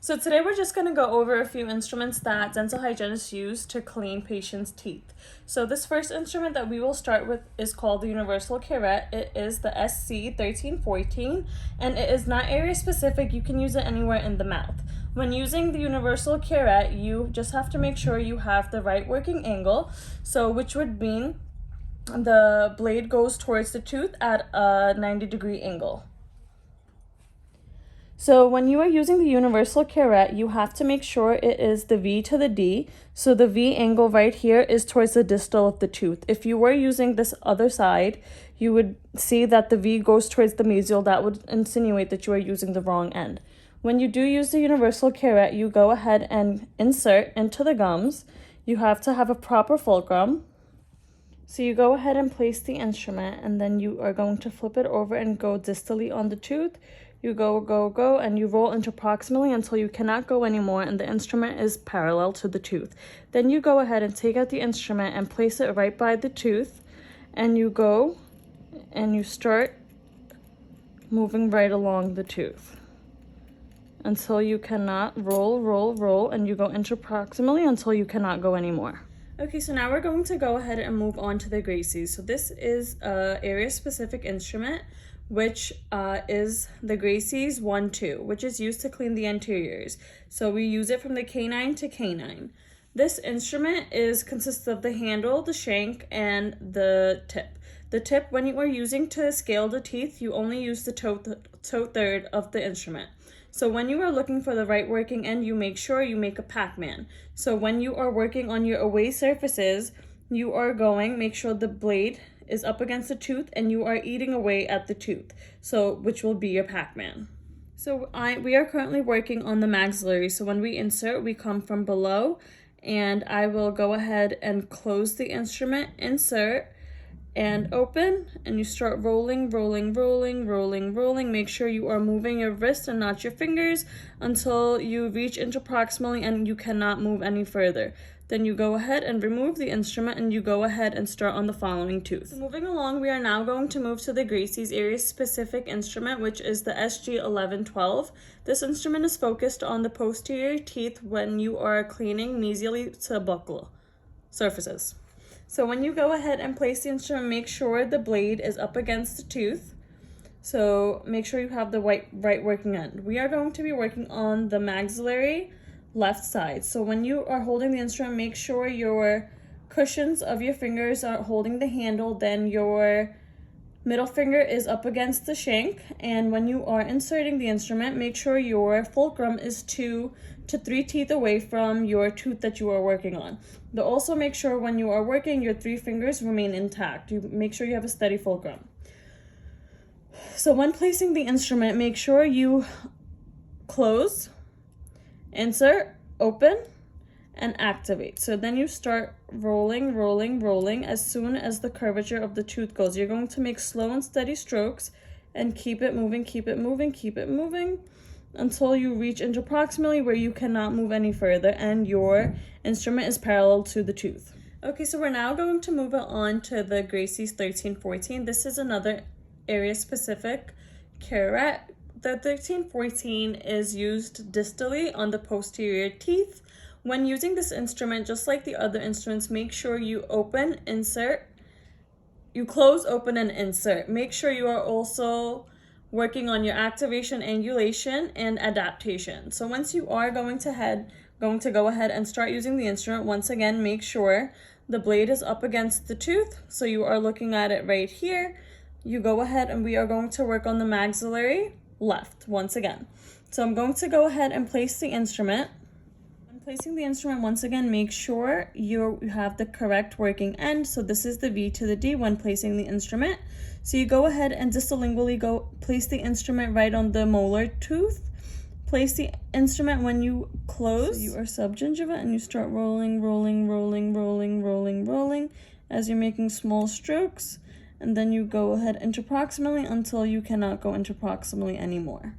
So today we're just going to go over a few instruments that dental hygienists use to clean patients' teeth. So this first instrument that we will start with is called the Universal Curette. It is the SC1314 and it is not area specific. You can use it anywhere in the mouth. When using the Universal Curette, you just have to make sure you have the right working angle, so which would mean the blade goes towards the tooth at a 90-degree angle. So when you are using the Universal Curette, you have to make sure it is the V to the D. So the V angle right here is towards the distal of the tooth. If you were using this other side, you would see that the V goes towards the mesial. That would insinuate that you are using the wrong end. When you do use the Universal Curette, you go ahead and insert into the gums. You have to have a proper fulcrum. So you go ahead and place the instrument, and then you are going to flip it over and go distally on the tooth. You go, and you roll interproximally until you cannot go anymore and the instrument is parallel to the tooth. Then you go ahead and take out the instrument and place it right by the tooth, and you go and you start moving right along the tooth until you cannot roll, and you go interproximally until you cannot go anymore. Okay, so now we're going to go ahead and move on to the Gracies. So this is a area-specific instrument, which is the Gracies 1-2, which is used to clean the anteriors. So we use it from the canine to canine. This instrument consists of the handle, the shank, and the tip. The tip, when you are using to scale the teeth, you only use the toe third of the instrument. So when you are looking for the right working end, you make sure you make a Pac-Man. So when you are working on your away surfaces, you are make sure the blade is up against the tooth and you are eating away at the tooth, so which will be your Pac-Man. So we are currently working on the maxillary. So when we insert, we come from below, and I will go ahead and close the instrument, insert, and open, and you start rolling. Make sure you are moving your wrist and not your fingers until you reach interproximally and you cannot move any further. Then you go ahead and remove the instrument and you go ahead and start on the following tooth. So moving along, we are now going to move to the Gracie's area-specific instrument, which is the SG1112. This instrument is focused on the posterior teeth when you are cleaning mesially to buccal surfaces. So when you go ahead and place the instrument, make sure the blade is up against the tooth. So make sure you have the right working end. We are going to be working on the maxillary left side. So when you are holding the instrument, make sure your cushions of your fingers are holding the handle, then your middle finger is up against the shank, and when you are inserting the instrument, make sure your fulcrum is 2 to 3 teeth away from your tooth that you are working on. But also make sure when you are working, your 3 fingers remain intact. You make sure you have a steady fulcrum. So when placing the instrument, make sure you close, insert, open, and activate. So then you start rolling as soon as the curvature of the tooth goes. You're going to make slow and steady strokes and keep it moving until you reach interproximally where you cannot move any further and your instrument is parallel to the tooth. Okay, so we're now going to move on to the Gracie's 1314. This is another area-specific curette. The 1314 is used distally on the posterior teeth. When using this instrument, just like the other instruments, make sure you open, insert, you close, open, and insert. Make sure you are also working on your activation, angulation, and adaptation. So once you are going to go ahead and start using the instrument, once again, make sure the blade is up against the tooth. So you are looking at it right here. You go ahead and we are going to work on the maxillary left once again. So I'm going to go ahead and place the instrument. When placing the instrument, once again, make sure you have the correct working end. So this is the V to the D when placing the instrument. So you go ahead and distolingually place the instrument right on the molar tooth. Place the instrument when you close. So you are subgingiva and you start rolling as you're making small strokes. And then you go ahead interproximally until you cannot go interproximally anymore.